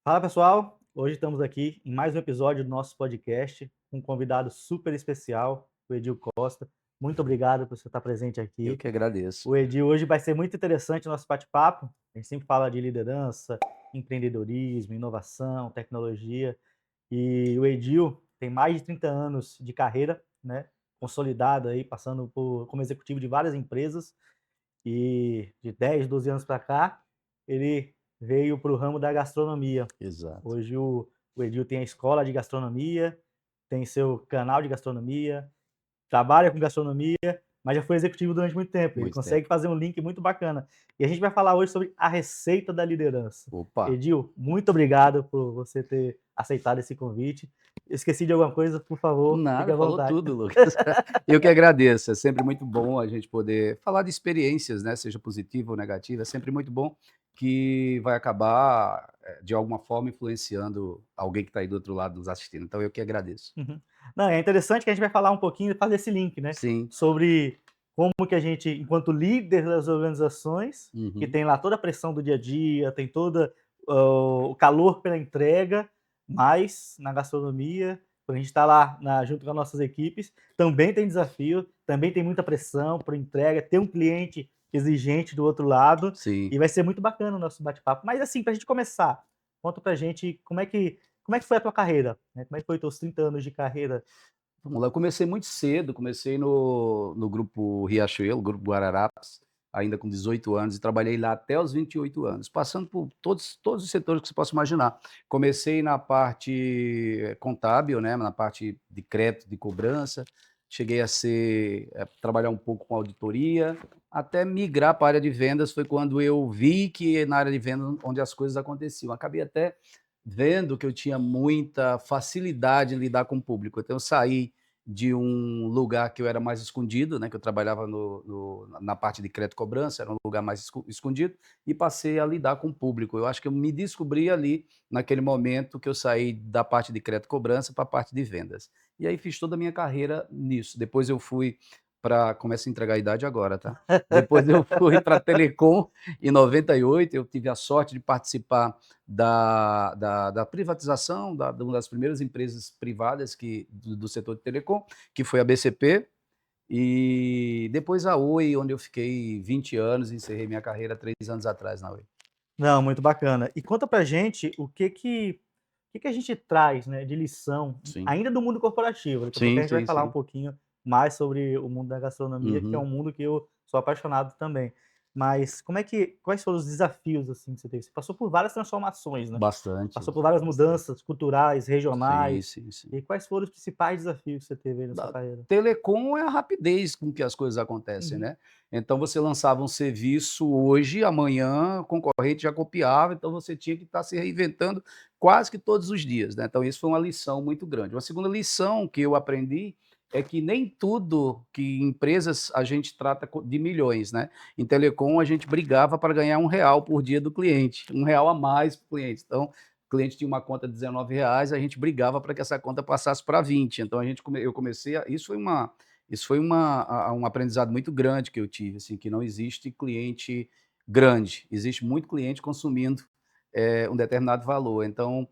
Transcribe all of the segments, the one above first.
Fala pessoal, hoje estamos aqui em mais um episódio do nosso podcast com um convidado super especial, o Edil Costa. Muito obrigado por você estar presente Eu aqui. que agradeço. O Edil hoje vai ser muito interessante o nosso bate-papo. A gente sempre fala de liderança, empreendedorismo, inovação, tecnologia. E o Edil tem mais de 30 anos de carreira, né? Consolidado aí, passando como executivo de várias empresas. E de 10, 12 anos para cá, ele veio para o ramo da gastronomia. Exato. Hoje o Edil tem a escola de gastronomia, tem seu canal de gastronomia, trabalha com gastronomia, mas já foi executivo durante muito tempo. Ele Muito tempo. consegue fazer um link muito bacana. E a gente vai falar hoje sobre a receita da liderança. Opa! Edil, muito obrigado por você ter aceitado esse convite. Esqueci de alguma coisa, por favor, fique Nada, à falou vontade. tudo, Lucas. Eu que agradeço. É sempre muito bom a gente poder falar de experiências, né, seja positiva ou negativa. É sempre muito bom que vai acabar, de alguma forma, influenciando alguém que está aí do outro lado nos assistindo. Então eu que agradeço. Uhum. Não, é interessante que a gente vai falar um pouquinho, fazer esse link, né, Sim. sobre como que a gente, enquanto líder das organizações, que Uhum. tem lá toda a pressão do dia a dia, tem toda o calor pela entrega, mas na gastronomia, quando a gente está lá junto com as nossas equipes, também tem desafio, também tem muita pressão por entrega, tem um cliente exigente do outro lado, Sim. e vai ser muito bacana o nosso bate-papo. Mas assim, para a gente começar, conta pra gente como é que foi a tua carreira, né, como é que foi teus 30 anos de carreira? Vamos lá, eu comecei muito cedo, comecei no grupo Riachuelo, grupo Guararapes, ainda com 18 anos, e trabalhei lá até os 28 anos, passando por todos os setores que você possa imaginar. Comecei na parte contábil, né, na parte de crédito, de cobrança, cheguei a trabalhar um pouco com auditoria, até migrar para a área de vendas, foi quando eu vi que na área de vendas onde as coisas aconteciam. Acabei até vendo que eu tinha muita facilidade em lidar com o público, então eu saí de um lugar que eu era mais escondido, né, que eu trabalhava na parte de crédito e cobrança, era um lugar mais escondido, e passei a lidar com o público. Eu acho que eu me descobri ali, naquele momento que eu saí da parte de crédito e cobrança para a parte de vendas. E aí fiz toda a minha carreira nisso. Depois eu fui para... Começo a entregar a idade agora, tá? Depois eu fui para a Telecom, em 98, eu tive a sorte de participar da privatização de uma das primeiras empresas privadas do setor de telecom, que foi a BCP, e depois a Oi, onde eu fiquei 20 anos e encerrei minha carreira 3 anos atrás na Oi. Não, muito bacana. E conta pra gente o que que a gente traz, né, de lição, Sim. ainda do mundo corporativo. Daqui a pouco a Sim, gente vai sim, falar um sim. pouquinho mais sobre o mundo da gastronomia, que é um Uhum. mundo que eu sou apaixonado também. Mas quais foram os desafios, assim, que você teve? Você passou por várias transformações, né? Bastante, Passou por várias bastante. mudanças culturais, Sim, regionais. sim, sim. E quais foram os principais desafios que você teve aí na sua Da carreira? telecom é a rapidez com que as coisas acontecem, Uhum. né. Então você lançava um serviço hoje, amanhã o concorrente já copiava, então você tinha que estar se reinventando quase que todos os dias, né. Então isso foi uma lição muito grande. Uma segunda lição que eu aprendi é que nem tudo que empresas a gente trata de milhões, né. Em telecom a gente brigava para ganhar R$ 1 por dia do cliente, R$ 1 a mais para o cliente. Então o cliente tinha uma conta de R$ 19, a gente brigava para que essa conta passasse para 20. Então eu comecei a um aprendizado muito grande que eu tive, assim, que não existe cliente grande, existe muito cliente consumindo, um determinado valor. Então,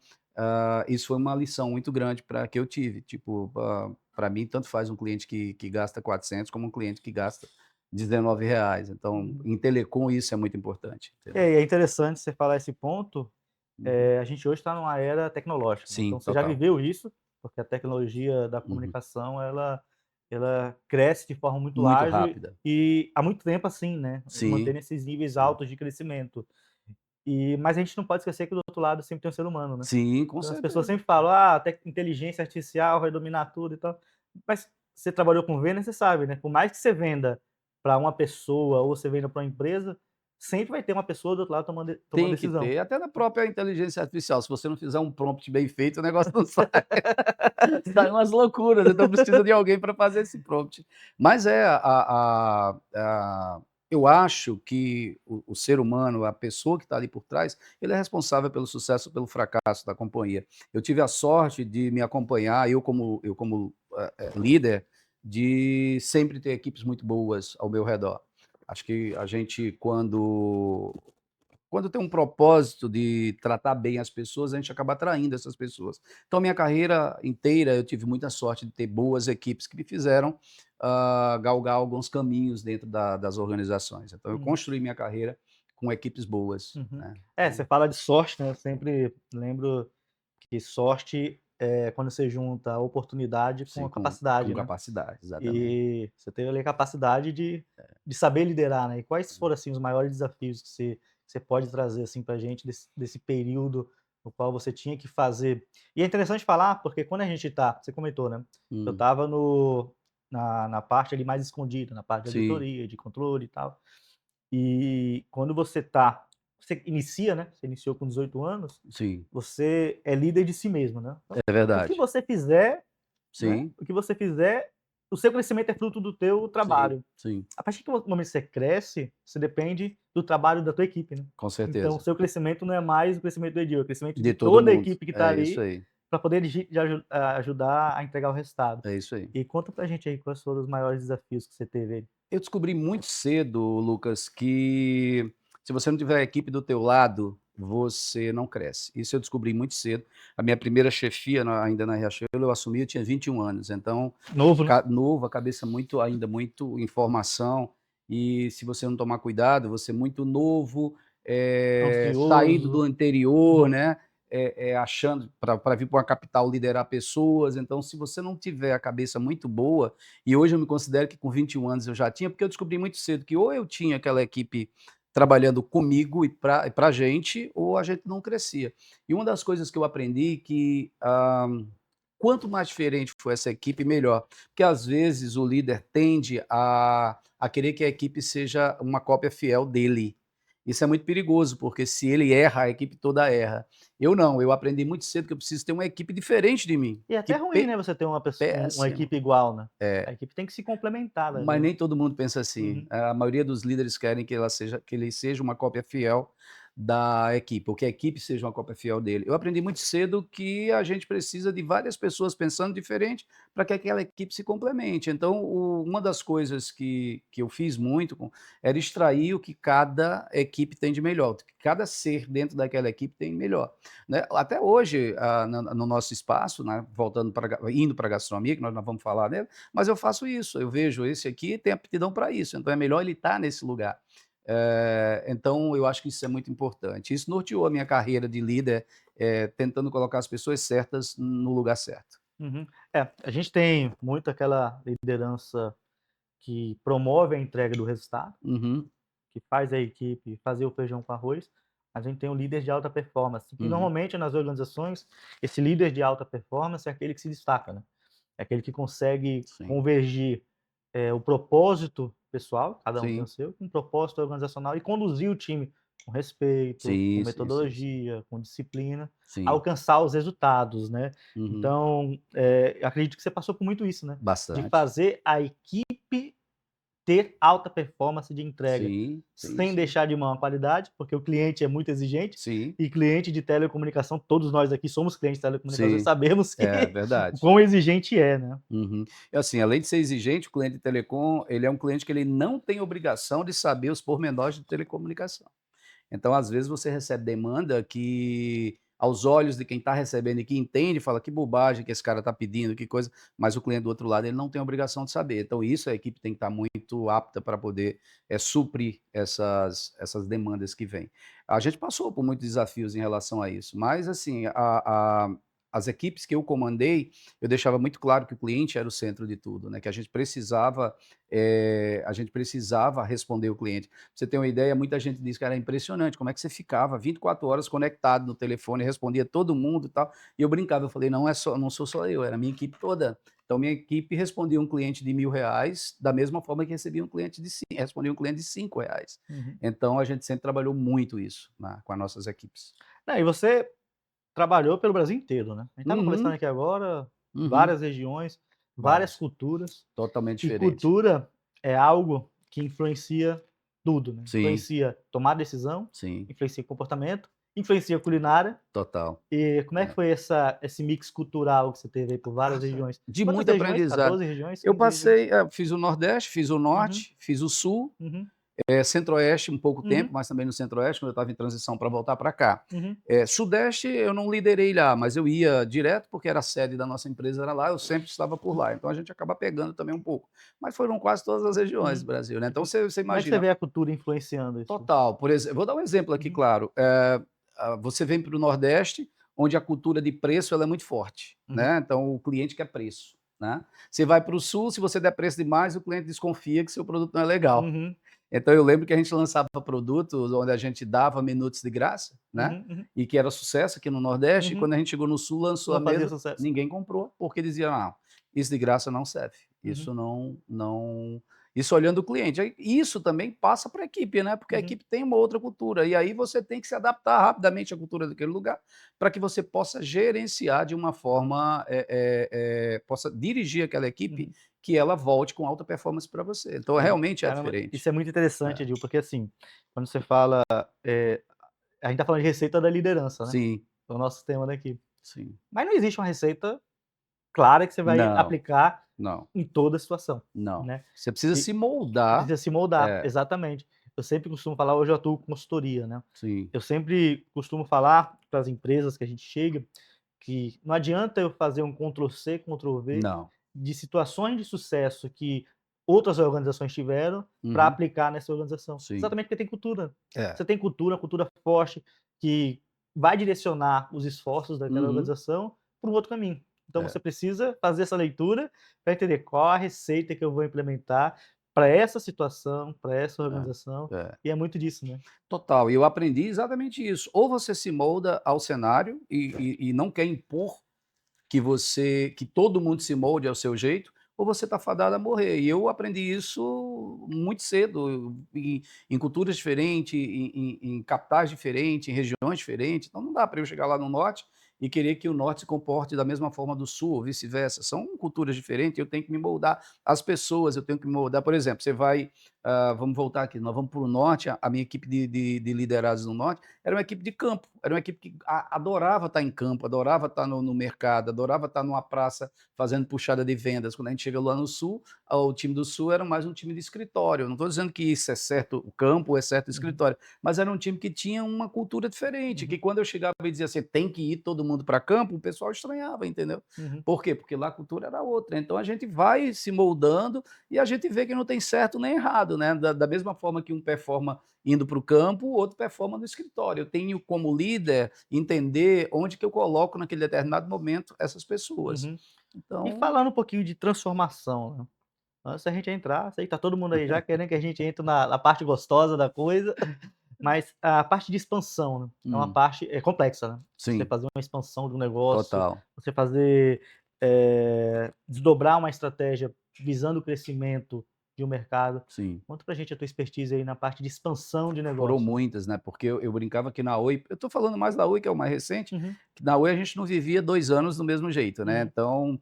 isso foi uma lição muito grande para que eu tive, tipo, para mim tanto faz um cliente que gasta 400 como um cliente que gasta R$ 19. Então, Uhum. em telecom isso é muito importante, entendeu? É interessante você falar esse ponto. Uhum. A gente hoje está numa era tecnológica, né, Sim, então você já total. viveu isso, porque a tecnologia da Uhum. comunicação ela cresce de forma muito Muito ágil rápida. e há muito tempo assim, né, Sim, mantendo esses níveis sim. altos de crescimento. Mas a gente não pode esquecer que do outro lado sempre tem um ser humano, né. Sim, com Então as pessoas certeza. sempre falam: "Ah, inteligência artificial vai dominar tudo e tal", mas você trabalhou com vendas, você sabe, né, por mais que você venda para uma pessoa ou você venda para uma empresa, sempre vai ter uma pessoa do outro lado tomando Tem que decisão. ter, até na própria inteligência artificial, se você não fizer um prompt bem feito, o negócio não sai. Sai umas loucuras, então precisa de alguém para fazer esse prompt. Mas eu acho que o ser humano, a pessoa que está ali por trás, ele é responsável pelo sucesso ou pelo fracasso da companhia. Eu tive a sorte de me acompanhar, eu como líder, de sempre ter equipes muito boas ao meu redor. Acho que a gente, quando quando tem um propósito de tratar bem as pessoas, a gente acaba atraindo essas pessoas. Então, minha carreira inteira, eu tive muita sorte de ter boas equipes que me fizeram galgar alguns caminhos dentro das organizações. Então, eu Uhum, construí minha carreira com equipes boas, uhum. né? É, você Então, fala de sorte, né, eu sempre lembro que sorte é quando você junta a oportunidade com sim, a com capacidade, né. capacidade, exatamente. E você teve ali a capacidade de saber liderar, né. E quais foram, assim, os maiores desafios que você pode trazer, assim, pra gente desse período no qual você tinha que fazer e é interessante falar, porque quando a gente tá você comentou, né, eu Hum, estava no na parte ali mais escondida, na parte de sim, auditoria, de controle e tal. E quando você inicia, né, você iniciou com 18 anos, sim, você é líder de si mesmo, né. Então, é o que verdade. você fizer, né, Sim, o que você fizer, o seu crescimento é fruto do teu sim, trabalho. sim, A partir do momento que você cresce, você depende do trabalho da tua equipe, né. com Então o certeza. seu crescimento não é mais o crescimento do Edil, é o crescimento de De todo toda a mundo. equipe que está É isso ali, aí, para poder ajudar a entregar o resultado. é isso aí. E conta pra gente aí quais foram os maiores desafios que você teve aí. Eu descobri muito cedo, Lucas, que se você não tiver a equipe do teu lado, você não cresce. Isso eu descobri muito cedo. A minha primeira chefia ainda na Riachuelo, eu assumi, eu tinha 21 anos, então Novo, né, novo, a cabeça muito ainda muito informação, e se você não tomar cuidado, você muito novo, saindo do ansioso. anterior, Uhum. né, achando para vir para uma capital liderar pessoas, então se você não tiver a cabeça muito boa, e hoje eu me considero que com 21 anos eu já tinha, porque eu descobri muito cedo que ou eu tinha aquela equipe trabalhando comigo e para a gente, ou a gente não crescia. E uma das coisas que eu aprendi que, quanto mais diferente for essa equipe, melhor. Porque às vezes o líder tende a querer que a equipe seja uma cópia fiel dele. Isso é muito perigoso, porque se ele erra, a equipe toda erra. Eu não, eu aprendi muito cedo que eu preciso ter uma equipe diferente de mim, E é que até ruim, né, você ter uma péssimo. equipe igual, né. A É, equipe tem que se complementar mas ali, né. nem todo mundo pensa assim. Uhum. A maioria dos líderes querem que ele seja uma cópia fiel da equipe, ou que a equipe seja uma cópia fiel dele. Eu aprendi muito cedo que a gente precisa de várias pessoas pensando diferente para que aquela equipe se complemente. Então, uma das coisas que eu fiz muito era extrair o que cada equipe tem de melhor, o que cada ser dentro daquela equipe tem de melhor. Né? Até hoje, no nosso espaço, né, indo para a gastronomia, que nós vamos falar nele, mas eu faço isso, eu vejo esse aqui tem aptidão para isso, então é melhor ele estar nesse lugar. Então eu acho que isso é muito importante. Isso norteou a minha carreira de líder, tentando colocar as pessoas certas no lugar certo. Uhum. É, a gente tem muito aquela liderança que promove a entrega do resultado, Uhum, que faz a equipe fazer o feijão com arroz. A gente tem um líder de alta performance, que uhum. normalmente nas organizações, esse líder de alta performance é aquele que se destaca, né. É aquele que consegue Sim, convergir, o propósito pessoal, cada um tem o sim, seu, com o propósito organizacional e conduzir o time com respeito, com sim, sim, sim, sim. metodologia, com disciplina, a Sim, alcançar os resultados, né. uhum. Então, eu acredito que você passou por muito isso, né, de Bastante. fazer a equipe ter alta performance de entrega, Sim, sim, sem sim. deixar de mão a qualidade, porque o cliente é muito exigente, Sim, e cliente de telecomunicação, todos nós aqui somos clientes de telecomunicação e sim, sabemos é que o verdade. quão exigente é, né. Uhum. E assim, além de ser exigente, o cliente de telecom, ele é um cliente que ele não tem obrigação de saber os pormenores de telecomunicação. Então, às vezes, você recebe demanda que, aos olhos de quem está recebendo e que entende, fala: "Que bobagem que esse cara está pedindo, que coisa", mas o cliente do outro lado, ele não tem obrigação de saber. Então isso a equipe tem que estar muito apta para poder, suprir essas demandas que vêm. A gente passou por muitos desafios em relação a isso, mas assim, as equipes que eu comandei, eu deixava muito claro que o cliente era o centro de tudo, né, que a gente precisava responder o cliente. Pra você ter uma ideia, muita gente diz que era impressionante, como é que você ficava 24 horas conectado no telefone, respondia todo mundo e tal. E eu brincava, eu falei, não sou só eu, era a minha equipe toda. Então, minha equipe respondia um cliente de R$ 1.000 da mesma forma que recebia um cliente respondia um cliente de R$ 5. Uhum. Então, a gente sempre trabalhou muito isso com as nossas equipes. Não, e você trabalhou pelo Brasil inteiro, né. A gente estava conversando Uhum, aqui agora, uhum, várias regiões, várias várias. culturas, Totalmente e diferente. cultura é algo que influencia tudo, né. Sim, Influencia tomar decisão, sim, influencia comportamento, influencia culinária. total. E como é que É. foi esse mix cultural que você teve aí por várias regiões? De Quantas muito regiões? aprendizado. 14 regiões, Eu 15 regiões? fiz o Nordeste, fiz o Uhum, Norte, fiz o Sul, uhum. Centro-Oeste um pouco tempo, Uhum, mas também no Centro-Oeste, quando eu estava em transição para voltar para cá. uhum, Sudeste eu não liderei lá, mas eu ia direto, porque era a sede da nossa empresa era lá, eu sempre estava por lá, então a gente acaba pegando também um pouco. Mas foram quase todas as regiões do uhum. Brasil, né, E então você como é que você imagina. vê a cultura influenciando isso? Total, por exemplo, vou dar um exemplo aqui Uhum, claro, você vem para o Nordeste, onde a cultura de preço ela é muito forte, uhum, né, então o cliente quer preço, né. Você vai para o Sul, se você der preço demais, o cliente desconfia que seu produto não é legal. uhum, Então eu lembro que a gente lançava produtos onde a gente dava minutos de graça, né, uhum, uhum, e que era sucesso aqui no Nordeste, e uhum. quando a gente chegou no Sul, lançou a Não fazia mesa, sucesso. ninguém comprou, porque dizia: "Não, isso de graça não serve, Uhum, isso não". Isso olhando o cliente. Aí isso também passa para a equipe, né, porque a uhum, equipe tem uma outra cultura, e aí você tem que se adaptar rapidamente à cultura daquele lugar, para que você possa gerenciar de uma forma, possa dirigir aquela equipe, uhum. que ela volte com alta performance para você. Então Sim. realmente é Caramba, isso diferente. é muito interessante, É. Edil, porque assim, quando você fala, eh, a gente tá falando de receita da liderança, né, Sim, é o nosso tema daqui. sim. Mas não existe uma receita clara que você vai Não, aplicar não, em toda situação, não. né. Você precisa E se moldar. precisa se moldar, É, exatamente. Eu sempre costumo falar, hoje eu atuo com consultoria, né. sim. Eu sempre costumo falar para as empresas que a gente chega, que não adianta eu fazer um Ctrl C, Ctrl V Não. de situações de sucesso que outras organizações tiveram para Uhum. aplicar nessa organização. Sim. Exatamente porque tem cultura. É. Você tem cultura, uma cultura forte que vai direcionar os esforços daquela Uhum. organização para um outro caminho. Então É, você precisa fazer essa leitura para entender qual a receita que eu vou implementar para essa situação, para essa organização, é, é. e é muito disso, né. Total, e eu aprendi exatamente isso. Ou você se molda ao cenário e não quer impor que todo mundo se molde ao seu jeito, ou você está fadado a morrer. E eu aprendi isso muito cedo, em culturas diferentes, em capitais diferentes, em regiões diferentes. Então não dá para eu chegar lá no norte e querer que o norte se comporte da mesma forma do sul, ou vice-versa. São culturas diferentes, eu tenho que me moldar. As pessoas, eu tenho que me moldar. Por exemplo, você vai, vamos voltar aqui, nós vamos para o norte, a minha equipe de liderados no norte era uma equipe de campo, era uma equipe que adorava estar em campo, adorava estar no mercado, adorava estar numa praça fazendo puxada de vendas. Quando a gente chega lá no sul, o time do sul era mais um time de escritório. Não estou dizendo que isso é certo o campo, ou é certo o Uhum, escritório, mas era um time que tinha uma cultura diferente, que uhum, quando eu chegava e dizia assim, tem que ir todo mundo para campo, o pessoal estranhava, entendeu? uhum, Por quê? Porque lá a cultura era outra. Então a gente vai se moldando e a gente vê que não tem certo nem errado, né? Da mesma forma que um performa indo para o campo, o outro performa no escritório. Eu tenho como líder entender onde que eu coloco naquele determinado momento essas pessoas. uhum. E Então, falando um pouquinho de transformação, né, antes da gente entrar, sei que tá todo mundo aí já querendo que a gente entre na parte gostosa da coisa, mas a parte de expansão, né, é uma hum, parte complexa, né. Você sim, fazer uma expansão do negócio, total, você fazer, desdobrar uma estratégia visando o crescimento de um mercado. sim. Conta pra gente a tua expertise aí na parte de expansão de Foram negócio. muitas, né, porque eu brincava que na Oi eu estou falando mais da Oi, que é o mais recente, Uhum, que na Oi a gente não vivia 2 anos do mesmo jeito, né, uhum, então,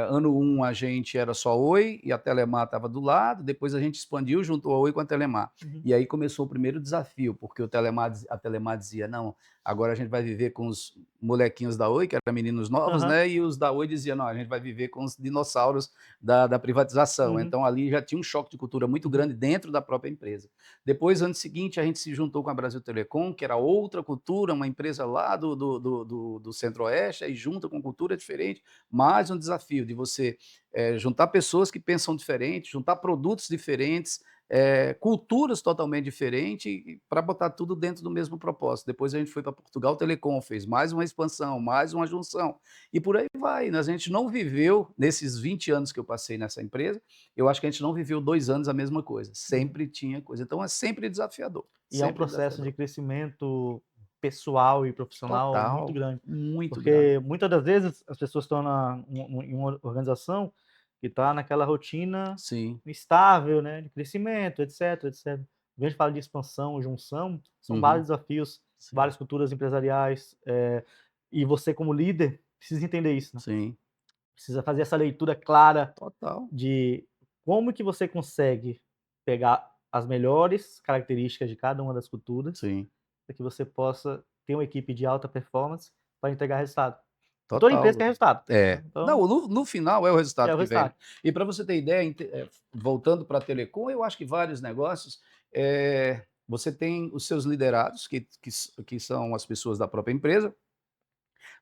ano um a gente era só Oi e a Telemar estava do lado, depois a gente expandiu, juntou a Oi com a Telemar. uhum, E aí começou o primeiro desafio, porque a Telemar dizia: "Não, agora a gente vai viver com os molequinhos da Oi", que eram meninos novos, aham, né, e os da Oi diziam: "Não, a gente vai viver com os dinossauros da privatização". uhum, Então ali já tinha um choque de cultura muito uhum, grande dentro da própria empresa. Depois, ano seguinte, a gente se juntou com a Brasil Telecom, que era outra cultura, uma empresa lá do Centro-Oeste, aí junta com cultura diferente, mais um desafio de você juntar pessoas que pensam diferente, juntar produtos diferentes, culturas totalmente diferentes, para botar tudo dentro do mesmo propósito. Depois a gente foi para Portugal Telecom, fez mais uma expansão, mais uma junção, e por aí vai. Né? A gente não viveu, nesses 20 anos que eu passei nessa empresa, eu acho que a gente não viveu 2 anos a mesma coisa, uhum. sempre tinha coisa. Então é sempre desafiador, E é um sempre processo de desafiador. crescimento pessoal e profissional muito Total, grande, muito grande. porque muitas das vezes as pessoas estão em uma organização que está naquela rotina Sim, estável, né, de crescimento, etc, etc. Quando a gente fala de expansão, junção, são uhum, vários desafios, sim, várias culturas empresariais, e você como líder precisa entender isso, né, sim, precisa fazer essa leitura clara total, de como que você consegue pegar as melhores características de cada uma das culturas sim, para que você possa ter uma equipe de alta performance para entregar resultado. E toda empresa total. quer resultado, né, É. então Não, no final é o é resultado o que vem. resultado. E para você ter ideia, voltando para a telecom, eu acho que vários negócios você tem os seus liderados, que são as pessoas da própria empresa,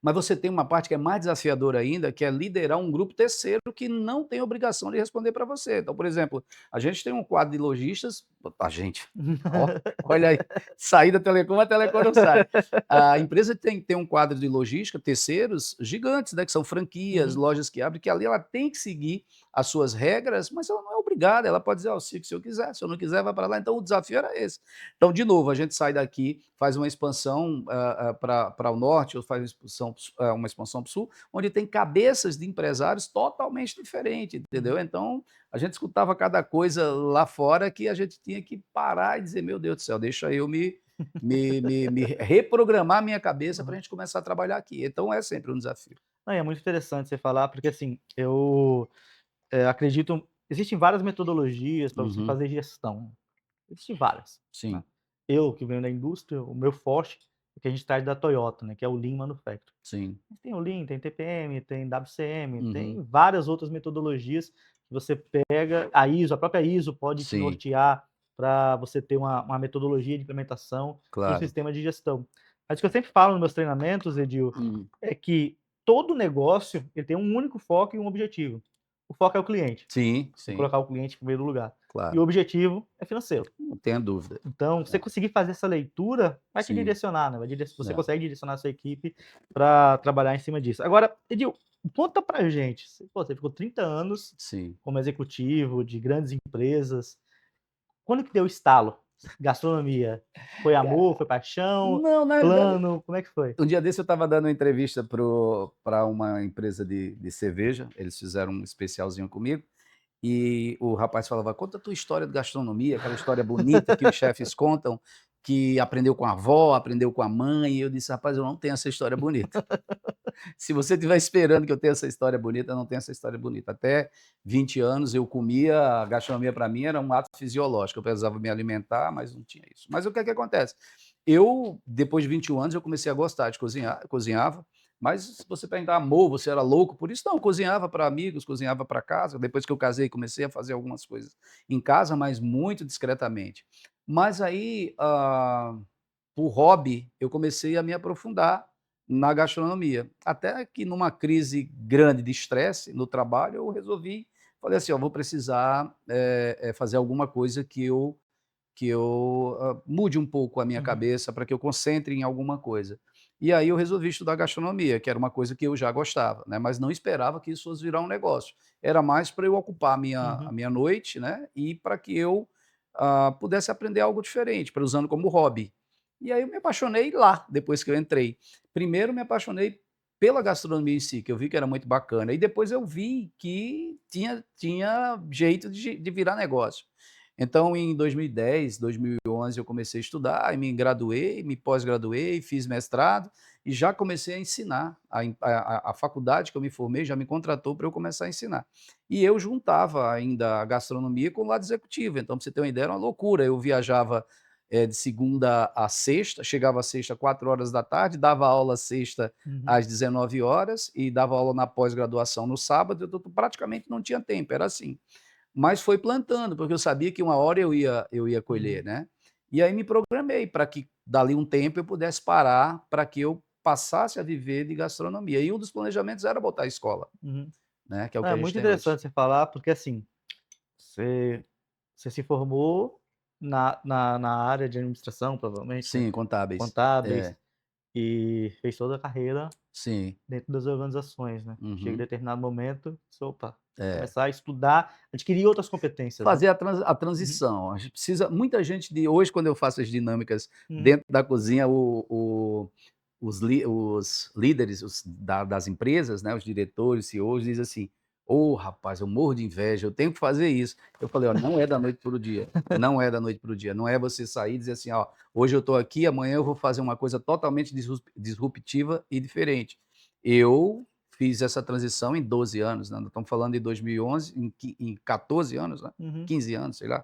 mas você tem uma parte que é mais desafiadora ainda, que é liderar um grupo terceiro que não tem obrigação de responder para você. Então, por exemplo, a gente tem um quadro de lojistas, a gente, ó, olha aí, sair da Telecom, a Telecom não sai. A empresa tem um quadro de logística, terceiros gigantes, né, que são franquias, Uhum. lojas que abrem, que ali ela tem que seguir as suas regras, mas ela não é obrigada, ela pode dizer, ó, se eu quiser, se eu não quiser, vai para lá. Então o desafio era esse. Então, de novo, a gente sai daqui, faz uma expansão para o norte, ou faz uma expansão para o sul, onde tem cabeças de empresários totalmente diferentes, entendeu? Uhum. Então, a gente escutava cada coisa lá fora que a gente tinha que parar e dizer, meu Deus do céu, deixa eu me reprogramar a minha cabeça para a Uhum. gente começar a trabalhar aqui. Então, é sempre um desafio. Não, e é muito interessante você falar, porque assim, eu, acredito existem várias metodologias para você Uhum, fazer gestão, existem várias, né. sim, Eu que venho da indústria, o meu forte é o que a gente traz da Toyota, né, que é o Lean Manufacturing. sim. Mas tem o Lean, tem TPM, tem WCM, Uhum, tem várias outras metodologias que você pega, a própria ISO pode te sim, nortear para você ter uma metodologia de implementação de um claro. sistema de gestão. Mas o que eu sempre falo nos meus treinamentos, Edil, Hum, é que todo negócio ele tem um único foco e um objetivo. O foco é o cliente, sim, tem que sim, colocar o cliente em primeiro lugar. E o claro. objetivo é financeiro. Não tenha dúvida. Então, você É, conseguir fazer essa leitura, vai te sim, direcionar, né, você é, consegue direcionar a sua equipe para trabalhar em cima disso. Agora, Edil, conta pra gente, você ficou 30 anos sim. como executivo de grandes empresas, quando que deu o estalo? Gastronomia, foi amor, foi paixão, Não, na realidade, plano, como é que foi? um dia desse eu estava dando uma entrevista para uma empresa de cerveja, eles fizeram um especialzinho comigo, e o rapaz falava: "Conta a tua história de gastronomia, aquela história bonita que os chefes contam, que aprendeu com a avó, aprendeu com a mãe", e eu disse: "Rapaz, eu não tenho essa história bonita". Se você estiver esperando que eu tenha essa história bonita, eu não tenho essa história bonita. Até 20 anos eu comia, a gastronomia para mim era um ato fisiológico, eu precisava me alimentar, mas não tinha isso. Mas o que é que acontece? Eu, depois de 21 anos, eu comecei a gostar de cozinhar, eu cozinhava, mas se você perguntar, amor, você era louco por isso? Não, eu cozinhava para amigos, cozinhava para casa. Depois que eu casei, comecei a fazer algumas coisas em casa, mas muito discretamente. Mas aí, por hobby, eu comecei a me aprofundar na gastronomia. Até que numa crise grande de estresse no trabalho, eu resolvi, falei assim: "Ó, vou precisar, fazer alguma coisa que eu mude um pouco a minha Uhum, cabeça para que eu concentre em alguma coisa". E aí eu resolvi estudar gastronomia, que era uma coisa que eu já gostava, né, mas não esperava que isso fosse virar um negócio. Era mais para eu ocupar a uhum, minha noite, né, e para que eu, pudesse aprender algo diferente, para usando como hobby. E aí eu me apaixonei lá, depois que eu entrei. Primeiro me apaixonei pela gastronomia em si, que eu vi que era muito bacana, e depois eu vi que tinha jeito de virar negócio. Então, em 2010, 2011, eu comecei a estudar, e me graduei, me pós-graduei, fiz mestrado e já comecei a ensinar. A faculdade que eu me formei já me contratou para eu começar a ensinar. E eu juntava ainda a gastronomia com o lado executivo. Então, para você ter uma ideia, era uma loucura. Eu viajava de segunda a sexta, chegava a sexta 4 horas da tarde, dava aula sexta uhum, às 19 horas e dava aula na pós-graduação no sábado. Eu praticamente não tinha tempo, era assim. Mas foi plantando, porque eu sabia que uma hora eu ia uhum, colher, né. E aí me programei para que dali um tempo eu pudesse parar, para que eu passasse a viver de gastronomia. E um dos planejamentos era botar a escola, uhum. né, que é o que É a gente muito tem hoje. interessante você falar, porque assim, você você se formou na área de administração, provavelmente, né, Sim, contábeis. contábeis, É, e fez toda a carreira sim. dentro das organizações, né. Chega em Uhum. determinado momento, você: "Opa, É. começar a estudar, adquirir outras competências", né. Fazer a Uhum, transição. A gente precisa muita gente de hoje, quando eu faço as dinâmicas uhum, dentro da cozinha, os líderes das empresas, né, os diretores, CEOs, dizem assim: "Ô rapaz, eu morro de inveja, eu tenho que fazer isso". Eu falei: "Ó, não é da noite para o dia, não é da noite para o dia, não é você sair e dizer assim: ó, hoje eu estou aqui, amanhã eu vou fazer uma coisa totalmente disruptiva e diferente". Eu fiz essa transição em 12 anos, né, nós estamos falando de 2011, em 14 anos, né, uhum, 15 anos, sei lá,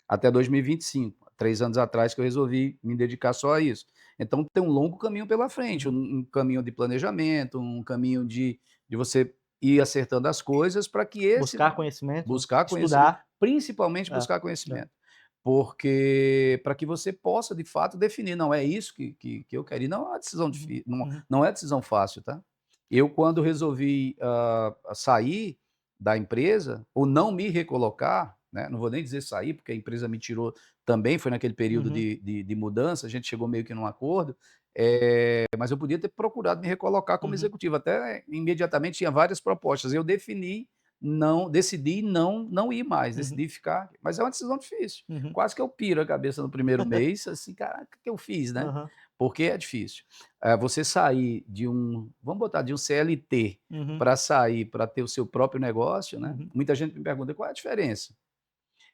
até 2025, 3 anos atrás que eu resolvi me dedicar só a isso. Então tem um longo caminho pela frente, um uhum. caminho de planejamento, um caminho de você ir acertando as coisas para que esse Buscar conhecimento, né, buscar conhecimento, estudar. principalmente É, buscar é. conhecimento. porque para que você possa, de fato, definir, não é isso que eu quero. E não é uma decisão Uhum, difícil, não, uhum, não é decisão fácil, tá? Eu, quando resolvi sair da empresa, ou não me recolocar, né? Não vou nem dizer sair, porque a empresa me tirou também, foi naquele período uhum, de mudança, a gente chegou meio que num acordo, mas eu podia ter procurado me recolocar como uhum, executivo, até imediatamente tinha várias propostas. Eu decidi não ir mais, uhum, decidi ficar, mas é uma decisão difícil. uhum, Quase que eu piro a cabeça no primeiro mês, assim, caraca, o que eu fiz, né? aham, Porque é difícil. Você sair vamos botar, de um CLT uhum, para sair para ter o seu próprio negócio, né? uhum. Muita gente me pergunta qual é a diferença.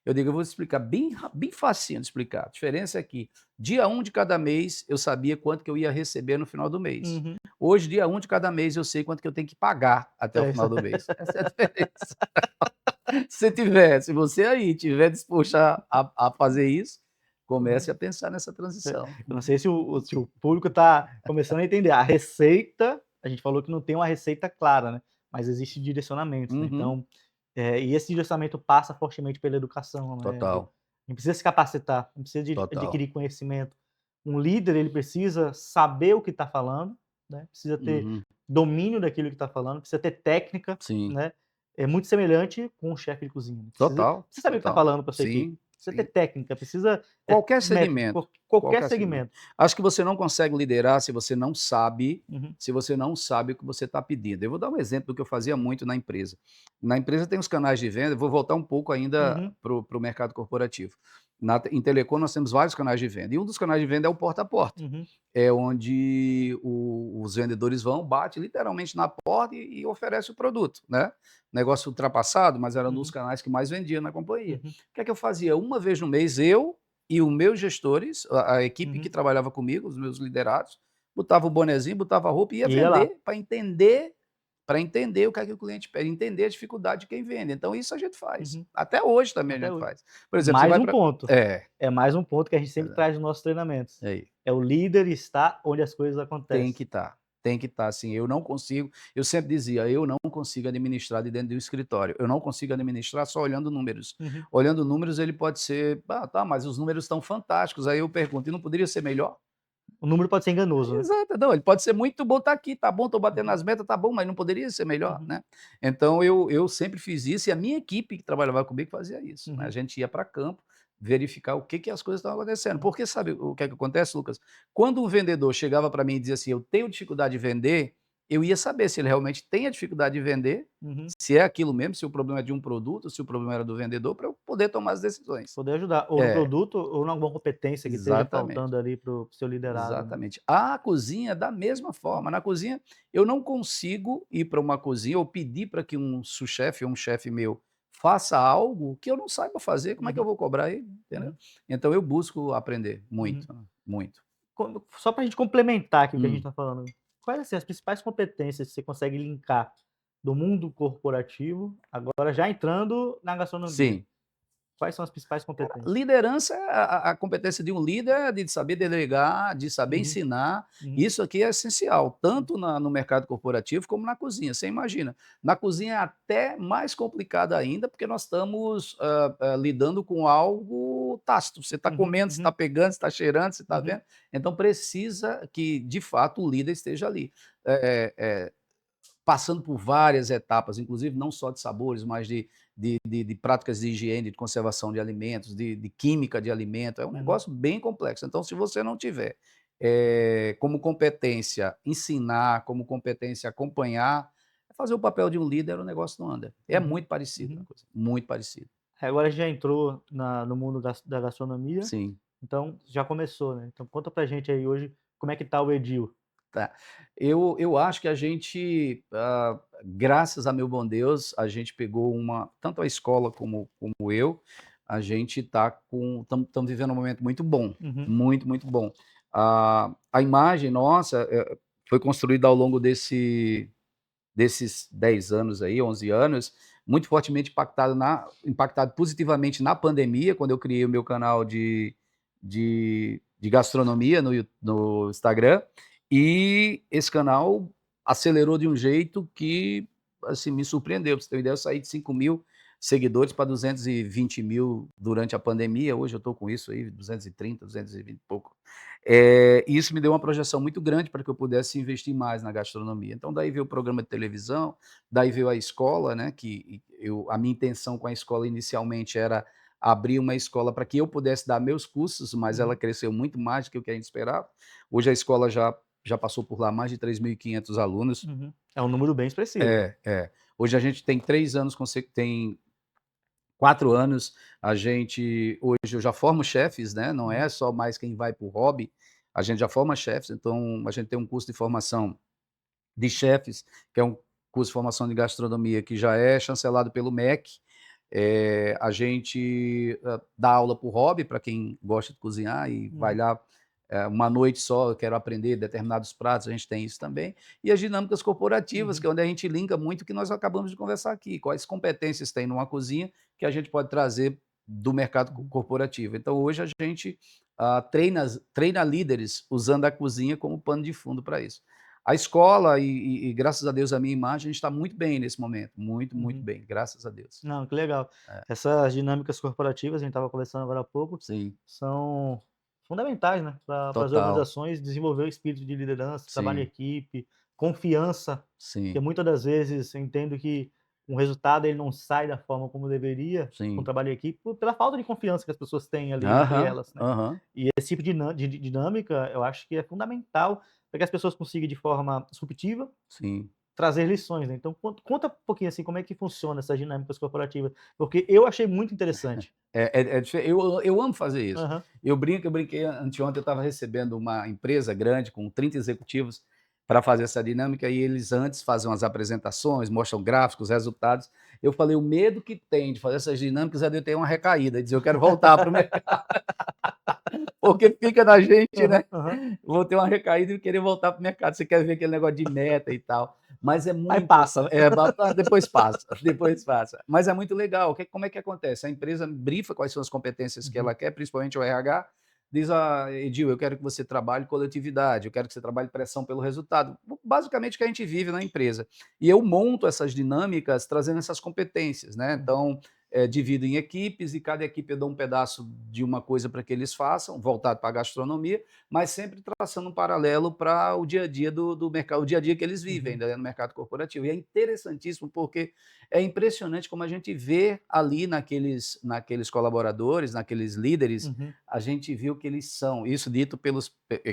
Eu digo, eu vou explicar bem facinho de explicar. A diferença é que dia 1 de cada mês eu sabia quanto que eu ia receber no final do mês. Uhum. Hoje, dia 1 de cada mês, eu sei quanto que eu tenho que pagar até o É isso. final do mês. Essa é a diferença. Se você aí tiver disposto a fazer isso, comece a pensar nessa transição. Eu não sei se o público está começando a entender. A receita, a gente falou que não tem uma receita clara, né, mas existe direcionamentos, né, Uhum. então, e esse direcionamento passa fortemente pela educação, né, Total, a gente precisa se capacitar, a gente precisa de total. adquirir conhecimento. Um líder, ele precisa saber o que está falando, né, precisa ter Uhum. domínio daquilo que está falando, precisa ter técnica, Sim, né, é muito semelhante com um chefe de cozinha, né, total, precisa saber o que está total. falando para sua equipe, Sim, precisa ter sim. técnica, precisa ter Qualquer método, segmento, qualquer qualquer segmento. segmento. Acho que você não consegue liderar Uhum, se você não sabe o que você está pedindo. Eu vou dar um exemplo do que eu fazia muito na empresa. Na empresa tem os canais de venda, eu vou voltar um pouco ainda uhum, para o mercado corporativo. Em Telecom nós temos vários canais de venda, e um dos canais de venda é o porta a porta. uhum, É onde os vendedores vão, bate literalmente na porta e oferece o produto, né? Negócio ultrapassado, mas era um dos uhum, canais que mais vendia na companhia. uhum, O que é que eu fazia? Uma vez no mês, eu e os meus gestores, a equipe que uhum. trabalhava comigo, os meus liderados, botava o bonezinho, botava a roupa e ia E ia lá. vender para entender o que é que o cliente pede, entender a dificuldade de quem vende. Então, isso a gente faz. Uhum. Até hoje também a Até gente hoje. faz. Por exemplo, você Mais vai um para. ponto, É, é mais um ponto que a gente sempre exato. traz nos nossos treinamentos. É aí. É o líder estar onde as coisas Tem que acontecem. estar, tem que estar, assim, eu não consigo eu sempre dizia: "Eu não consigo administrar de dentro de um escritório, eu não consigo administrar só olhando números". Uhum. Olhando números ele pode ser: "Ah, tá, mas os números estão fantásticos", aí eu pergunto: "E não poderia ser melhor?". O número pode ser enganoso, né. Exato, não, ele pode ser muito bom, tá aqui, tá bom, tô batendo Uhum, as metas, tá bom, mas não poderia ser melhor, uhum, né. Então eu sempre fiz isso e a minha equipe que trabalhava comigo fazia isso, né, a uhum, gente ia para campo, verificar o que que as coisas estavam acontecendo. uhum, Porque sabe o que é que acontece, Lucas? Quando um vendedor chegava para mim e dizia assim: "Eu tenho dificuldade de vender", eu ia saber se ele realmente tem a dificuldade de vender, uhum. se é aquilo mesmo, se o problema é de um produto, se o problema era do vendedor, para eu poder tomar as decisões. Poder ajudar, ou no É, produto ou em alguma competência que esteja exatamente. faltando ali para o seu liderado, né. Exatamente. A cozinha da mesma forma. Na cozinha, eu não consigo ir para uma cozinha ou pedir para que um sous-chefe ou um chefe meu faça algo que eu não saiba fazer, como é que eu Uhum, vou cobrar ele, entendeu? uhum, Então eu busco aprender uhum. muito, muito. Só para a gente complementar aqui o que a gente Hum, está falando, quais, assim, as principais competências que você consegue linkar do mundo corporativo, agora já entrando na gastronomia? sim. Quais são as principais competências? Liderança, a competência de um líder é de saber delegar, de saber Uhum, ensinar. uhum, Isso aqui é essencial, tanto no mercado corporativo como na cozinha. Você imagina, na cozinha é até mais complicado ainda, porque nós estamos lidando com algo tácito. Você está uhum, comendo, você está uhum, pegando, você está cheirando, você está uhum, vendo. Então precisa que, de fato, o líder esteja ali. É, é, Passando por várias etapas, inclusive não só de sabores, mas de práticas de higiene, de conservação de alimentos, de química de alimento, é um uhum, negócio bem complexo. Então, se você não tiver como competência ensinar, como competência acompanhar, fazer o papel de um líder, o negócio não anda. É uhum, muito parecido, uma uhum. coisa, muito parecido. Agora já entrou no mundo da gastronomia, Sim. então já começou, né, então conta pra gente aí hoje como é que tá o Edil. Tá. Eu acho que a gente, graças a meu bom Deus, a gente pegou tanto a escola como eu, a gente tá estamos vivendo um momento muito bom, Uhum, muito, muito bom. A imagem nossa, foi construída ao longo desses 10 anos aí, 11 anos, muito fortemente impactado positivamente na pandemia, quando eu criei o meu canal de gastronomia no Instagram, e esse canal acelerou de um jeito que, assim, me surpreendeu. Pra você ter uma ideia, eu saí de 5.000 seguidores para 220 mil durante a pandemia. Hoje eu estou com isso aí, 230, 220 e pouco. E isso me deu uma projeção muito grande para que eu pudesse investir mais na gastronomia. Então, daí veio o programa de televisão, daí veio a escola, né? A minha intenção com a escola inicialmente era abrir uma escola para que eu pudesse dar meus cursos, mas ela Uhum, cresceu muito mais do que o que a gente esperava. Hoje a escola já passou por lá mais de 3.500 alunos. uhum. É um número bem expressivo. É. Hoje a gente tem 3 anos, tem 4 anos, hoje eu já formo chefes, né, não Uhum, é só mais quem vai para o hobby, a gente já forma chefes, então a gente tem um curso de formação de chefes, que é um curso de formação de gastronomia que já é chancelado pelo MEC. A gente, dá aula para o hobby, para quem gosta de cozinhar e vai uhum, lá, uma noite só, eu quero aprender determinados pratos, a gente tem isso também. E as dinâmicas corporativas, uhum, que é onde a gente linka muito o que nós acabamos de conversar aqui, quais competências tem numa cozinha que a gente pode trazer do mercado uhum. corporativo. Então hoje a gente, treina líderes usando a cozinha como pano de fundo para isso. A escola e graças a Deus a minha imagem, a gente está muito bem nesse momento, muito, muito Uhum. bem, graças a Deus. Não, que legal. É, Essas dinâmicas corporativas, a gente estava conversando agora há pouco, sim, são fundamentais, né, para as total. organizações desenvolver o espírito de liderança, trabalho em Sim, equipe, confiança, porque sim, muitas das vezes eu entendo que um resultado ele não sai da forma como deveria, com o sim. trabalho em equipe, pela falta de confiança que as pessoas têm ali entre Aham, elas, né. aham. E esse tipo de dinâmica, eu acho que é fundamental para que as pessoas consigam de forma disruptiva Sim. trazer lições, né. Então conta um pouquinho, assim, como é que funciona essas dinâmicas corporativas, porque eu achei muito interessante. Eu amo fazer isso. Aham. Eu brinquei anteontem, eu estava recebendo uma empresa grande com 30 executivos para fazer essa dinâmica e eles antes fazem umas apresentações, mostram gráficos, resultados. Eu falei: "O medo que tem de fazer essas dinâmicas é de eu ter uma recaída, de dizer eu quero voltar para o mercado", porque fica na gente, Aham, né. aham. Vou ter uma recaída e querer voltar para o mercado. Você quer ver aquele negócio de meta e tal, mas é Aí muito passa, né. depois passa, depois passa. Mas é muito legal. Como é que acontece? A empresa brifa quais são as competências que Uhum, ela quer, principalmente o RH, diz: "Ah, Edil, eu quero que você trabalhe coletividade, eu quero que você trabalhe pressão pelo resultado", basicamente o que a gente vive na empresa. E eu monto essas dinâmicas trazendo essas competências, né. uhum, Então, divido em equipes e cada equipe eu dou um pedaço de uma coisa para que eles façam, voltado para a gastronomia, mas sempre traçando um paralelo para o dia a dia do mercado, o dia a dia que eles vivem, uhum, né, no mercado corporativo. E é interessantíssimo, porque é impressionante como a gente vê ali naqueles colaboradores, naqueles líderes, uhum, a gente vê o que eles são. Isso dito que eu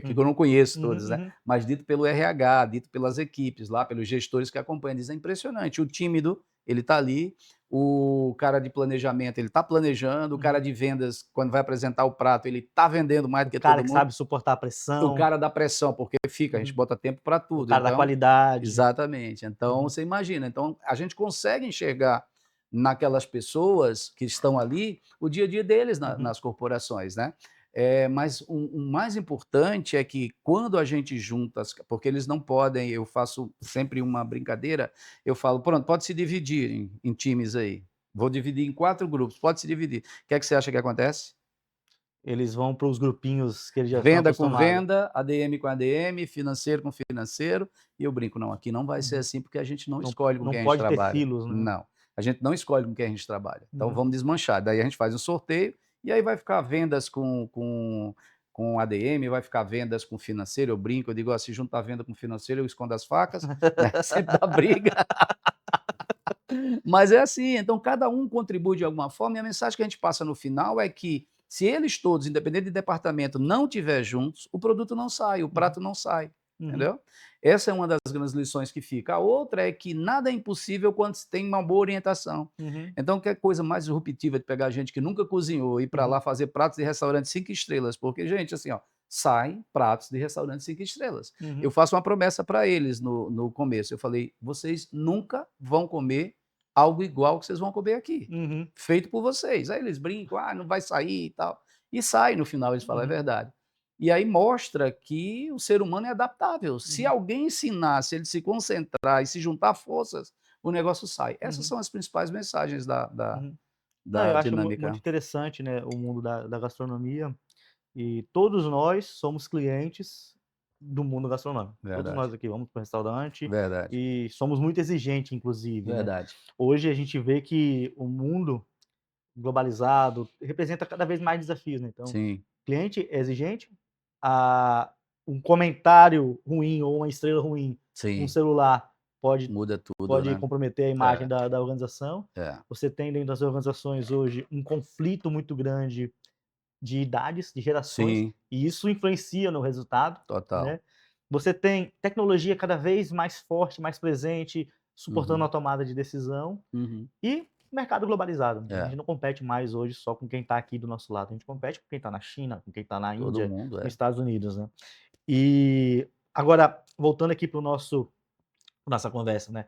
uhum, não conheço uhum, todos, né, uhum, mas dito pelo RH, dito pelas equipes lá, pelos gestores que acompanham. Diz: "É impressionante, o tímido, ele está ali, o cara de planejamento, ele está planejando, o cara uhum. de vendas, quando vai apresentar o prato, ele está vendendo mais do O que cara todo que mundo. sabe suportar a O pressão, cara da pressão, porque a gente uhum. bota tempo para O tudo, cara da então qualidade. exatamente. Então Uhum, você imagina, então a gente consegue enxergar naquelas pessoas que estão ali, o dia a dia deles uhum, nas corporações, né. Mas o mais importante é que quando a gente junta porque eles não podem, eu faço sempre uma brincadeira, eu falo: "Pronto, pode se dividir em times aí, vou dividir em 4 grupos, pode se dividir". O que é que você acha que acontece? eles vão para os grupinhos que eles já estão Venda com acostumados. venda, ADM com ADM, financeiro com financeiro, e eu brinco: "Não, aqui não vai ser Uhum. assim, porque a gente não Não escolhe com não quem a gente pode ter trabalha". silos, né. Não, a gente não escolhe com quem a gente trabalha. Então Uhum. vamos desmanchar, daí a gente faz um sorteio, e aí vai ficar vendas com ADM, vai ficar vendas com financeiro, eu brinco, eu digo: "Ó, se juntar venda com financeiro, eu escondo as facas", né, sempre dá briga. Mas é assim, então cada um contribui de alguma forma, e a mensagem que a gente passa no final é que, se eles todos, independente de departamento, não estiver juntos, o produto não sai, o Uhum, prato não sai, uhum, entendeu? Essa é uma das grandes lições que fica. A outra é que nada é impossível quando se tem uma boa orientação. uhum, Então, que coisa mais disruptiva de pegar gente que nunca cozinhou e ir para uhum, lá fazer pratos de restaurante 5 estrelas, porque, gente, assim, ó, sai pratos de restaurante 5 estrelas. Eu uhum, faço uma promessa para eles no começo, eu falei: "Vocês nunca vão comer algo igual que vocês vão comer aqui, uhum, feito por vocês". Aí eles brincam: "Ah, não vai sair e tal". E sai no final, eles falam: "É uhum, verdade". E aí mostra que o ser humano é adaptável. Se uhum, alguém ensinar, se ele se concentrar e se juntar forças, o negócio sai. Essas uhum, são as principais mensagens da da uhum. Não, da eu acho muito dinâmica. interessante, né, o mundo da gastronomia, e todos nós somos clientes do mundo gastronômico. Todos Verdade, nós aqui vamos para o restaurante verdade, e somos muito exigentes, inclusive, né. verdade. Hoje a gente vê que o mundo globalizado representa cada vez mais desafios, né, então, Sim, cliente é exigente, ah, um comentário ruim ou uma estrela ruim num sim, celular pode muda tudo, pode né. comprometer a imagem É, da organização. é. Você tem dentro das organizações hoje um conflito muito grande de idades, de gerações, Sim, e isso influencia no resultado, total. né. Você tem tecnologia cada vez mais forte, mais presente, suportando a Uhum, tomada de decisão uhum. e mercado globalizado. A É, gente não compete mais hoje só com quem está aqui do nosso lado, a gente compete com quem está na China, com quem está na todo Índia, mundo, nos é. Estados Unidos, né. E agora, voltando aqui para o nossa conversa, né,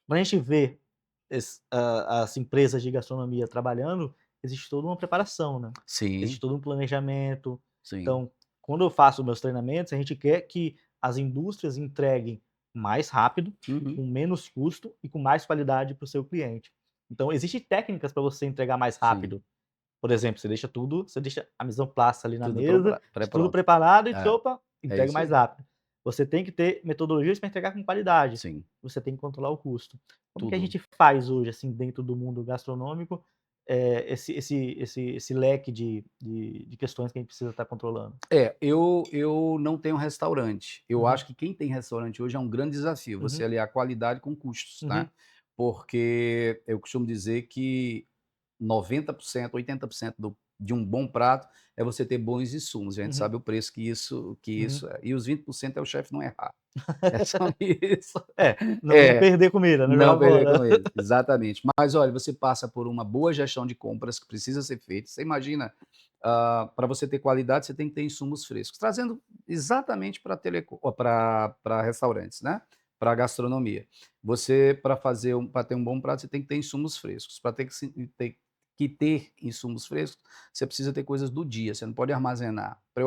quando a gente vê as empresas de gastronomia trabalhando, existe toda uma preparação, né, existe Sim, todo um planejamento. sim. Então, quando eu faço meus treinamentos, a gente quer que as indústrias entreguem mais rápido, Uhum. com menos custo e com mais qualidade para o seu cliente. Então, existem técnicas para você entregar mais Sim, rápido. Por exemplo, você deixa a mise en place ali na tudo mesa, tudo pré-pronto. preparado e É, opa, é entrega isso mais aí. rápido. Você tem que ter metodologias para entregar com qualidade, Sim, você tem que controlar o custo. Como que a tudo. gente faz hoje, assim, dentro do mundo gastronômico, esse leque de questões que a gente precisa estar controlando? É, eu não tenho restaurante. Eu Uhum, acho que quem tem restaurante hoje é um grande desafio, você uhum, aliar qualidade com custos, né. uhum, Porque eu costumo dizer que 90%, 80% de um bom prato é você ter bons insumos, a gente uhum, sabe o preço que isso uhum. é. E os 20% é o chefe não errar. É só isso. É, não É. perder comida, não Não jogar perder fora. com ele, exatamente. Mas olha, você passa por uma boa gestão de compras que precisa ser feita. Você imagina, para você ter qualidade, você tem que ter insumos frescos. Trazendo exatamente para restaurantes, né, para gastronomia. Você para ter um bom prato, você tem que ter insumos frescos. Para ter insumos frescos, você precisa ter coisas do dia, você não pode armazenar. Para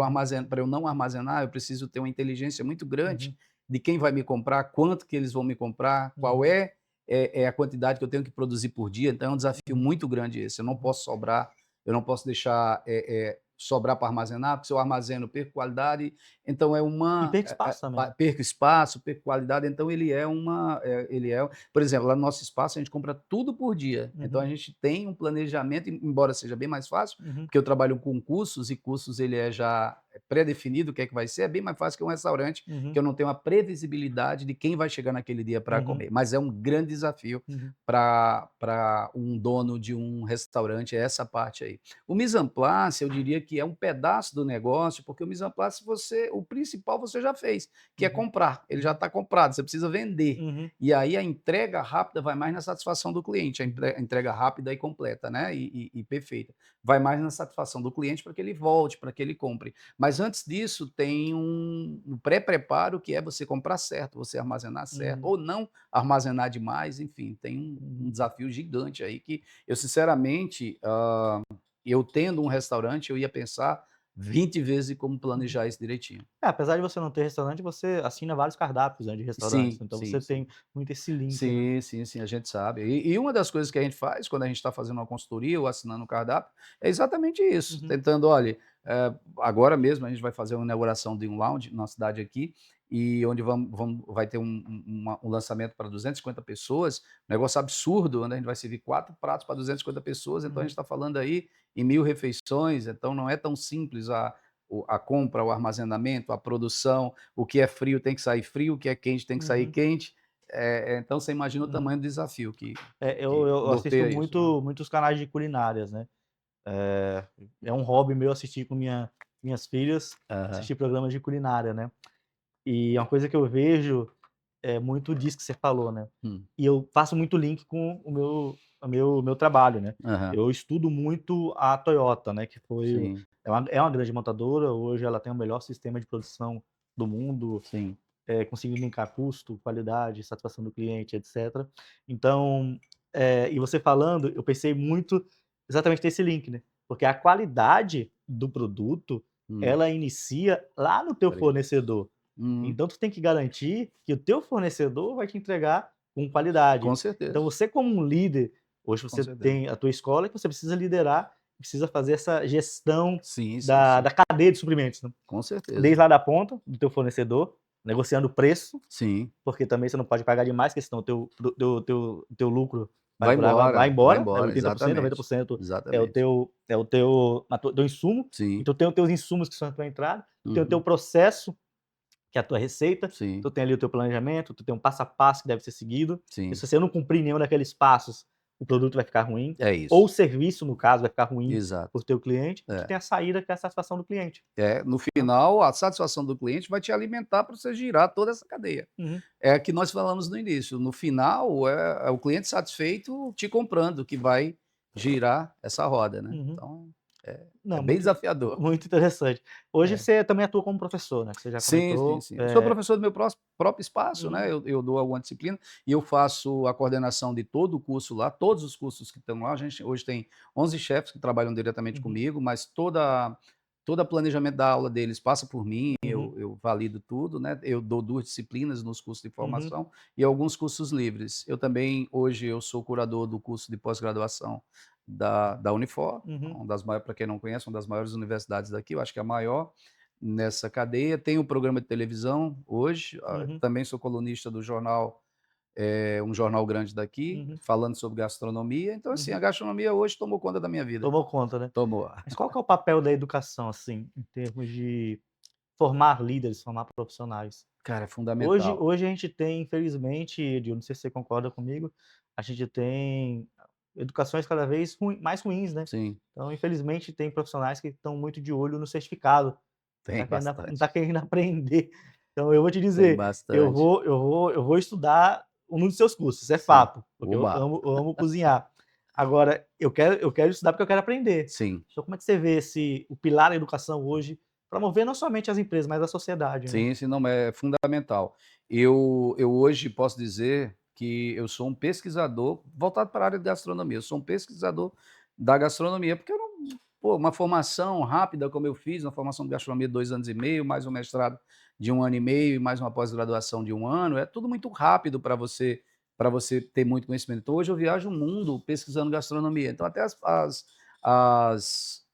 eu não armazenar, eu preciso ter uma inteligência muito grande Uhum, de quem vai me comprar, quanto que eles vão me comprar, qual uhum, é a quantidade que eu tenho que produzir por dia, então é um desafio uhum, muito grande esse, eu não uhum. posso sobrar, eu não posso deixar, sobrar para armazenar, porque se eu armazeno, perco qualidade, então é E uma perca espaço também. perco espaço, perco qualidade, então ele é por exemplo, lá no nosso espaço a gente compra tudo por dia, então a Uhum, gente tem um planejamento, embora seja bem mais fácil, uhum, porque eu trabalho com cursos e cursos ele é já pré-definido o que é que vai ser, é bem mais fácil que um restaurante, que uhum, eu não tenho a previsibilidade de quem vai chegar naquele dia para uhum, comer. Mas é um grande desafio uhum, para um dono de um restaurante, é essa parte aí. O mise en place, eu diria que é um pedaço do negócio, porque o mise en place o principal você já fez, que é uhum, comprar. Ele já uhum, está comprado, você precisa vender. uhum, E aí a entrega rápida vai mais na satisfação do cliente, uhum, a entrega rápida e completa, né? E perfeita. Vai mais na satisfação do cliente para que ele volte, para que ele compre. Mas antes disso, tem um pré-preparo que é você comprar certo, você armazenar certo, uhum, ou não armazenar demais, enfim, tem um uhum. desafio gigante aí que eu sinceramente, eu tendo um restaurante, eu ia pensar 20 vezes em como Uhum. planejar isso direitinho. É, apesar de você não ter restaurante, você assina vários cardápios, né, de restaurantes, Sim, então sim, você sim. tem muito esse link, né. Sim, sim, sim, a gente sabe. E uma das coisas que a gente faz quando a gente está fazendo uma consultoria ou assinando um cardápio, é exatamente isso, Uhum, tentando, olha, agora mesmo a gente vai fazer uma inauguração de um lounge na cidade aqui, e onde vai ter um lançamento para 250 pessoas, um negócio absurdo, onde a gente vai servir 4 pratos para 250 pessoas, então a gente uhum, está falando aí em 1000 refeições, então não é tão simples a compra, o armazenamento, a produção, o que é frio tem que sair frio, o que é quente tem que sair uhum, quente, então você imagina o uhum. tamanho do desafio que É, eu que eu assisto norteia isso, né. muitos canais de culinárias, né. É um hobby meu assistir com minhas filhas, Aham. assistir programas de culinária, né. E é uma coisa que eu vejo é muito disso que você falou, né. Hum. E eu faço muito link com o meu trabalho, né. Aham. Eu estudo muito a Toyota, né, que foi o Sim, é uma grande montadora, hoje ela tem o melhor sistema de produção do mundo, sim. conseguindo linkar custo, qualidade, satisfação do cliente, etcétera. Então, e você falando, eu pensei muito exatamente nesse link, né, porque a qualidade do produto, Hum. ela inicia lá no teu Peraí. fornecedor. Uhum. Então tu tem que garantir que o teu fornecedor vai te entregar com qualidade. Com Então certeza, você como um líder, hoje com você certeza. tem a tua escola que você precisa liderar precisa fazer essa gestão Sim, sim, da sim. da cadeia de suprimentos, né. Com certeza. Desde lá da ponta, do teu fornecedor, negociando o preço, Sim. porque também você não pode pagar demais, porque senão o teu lucro vai Vai por água vai embora, vai embora, né, embora, 80%, exatamente. 90% é o Exatamente. teu insumo, Sim. então tem os teus insumos que são a tua entrada, tu tem o teu Uhum. processo, que é a tua receita, tu Sim, tem ali o teu planejamento, tu tem um passo a passo que deve ser seguido, e sim. se você não cumprir nenhum daqueles passos, o produto vai ficar ruim, É ou o isso. serviço, no caso, vai ficar ruim para o Exato. teu cliente, e tu É. tem a saída, que é a satisfação do cliente, No né. final, a satisfação do cliente vai te alimentar para você girar toda essa cadeia. Uhum, É que nós falamos no início, no final é o cliente satisfeito te comprando que vai girar essa roda, né. uhum. Então, é Não, bem muito desafiador. muito interessante. Hoje É. você também atua como professor, né, que você já Sim, sim, comentou. sim. Eu sou professor do meu próprio espaço, Uhum, né, eu dou alguma disciplina e eu faço a coordenação de todo o curso lá, todos os cursos que estão lá, a gente hoje tem 11 chefes que trabalham diretamente uhum, comigo, mas toda planejamento da aula deles passa por mim, uhum, eu valido tudo, né, eu dou 2 disciplinas nos cursos de uhum, formação e alguns cursos livres. Eu também, hoje, eu sou curador do curso de pós-graduação da Unifor, uhum, para quem não conhece, uma das maiores universidades daqui, eu acho que é a maior nessa cadeia. Tenho um programa de televisão hoje, uhum, também sou colunista do jornal, um jornal grande daqui, uhum, falando sobre gastronomia. Então, assim, a uhum. gastronomia hoje tomou conta da minha vida. Tomou conta, né. Tomou. Mas qual que é o papel da educação, assim, em termos de formar líderes, formar profissionais? Cara, é Hoje fundamental. hoje a gente tem, infelizmente, eu não sei se você concorda comigo, a gente tem educações cada vez mais ruins, né. Sim, Então, infelizmente, tem profissionais que estão muito de olho no certificado. tem Não bastante. tá querendo aprender. Então eu vou te Tem dizer, bastante. eu vou estudar um dos seus cursos, isso é Sim. fato, porque Oba! eu amo cozinhar. Agora, eu quero estudar porque eu quero aprender. Sim. Então como é que você vê o pilar da educação hoje, para mover não somente as empresas, mas a sociedade, né? Sim, sim, não, mas é fundamental. Eu hoje posso dizer que eu sou um pesquisador voltado para a área de gastronomia, eu sou um pesquisador da gastronomia, porque eu não uma formação rápida como eu fiz, uma formação de gastronomia de 2 anos e meio, mais um mestrado de 1 ano e meio e mais uma pós-graduação de 1 ano, é tudo muito rápido para você ter muito conhecimento. Então hoje eu viajo o mundo pesquisando gastronomia, então até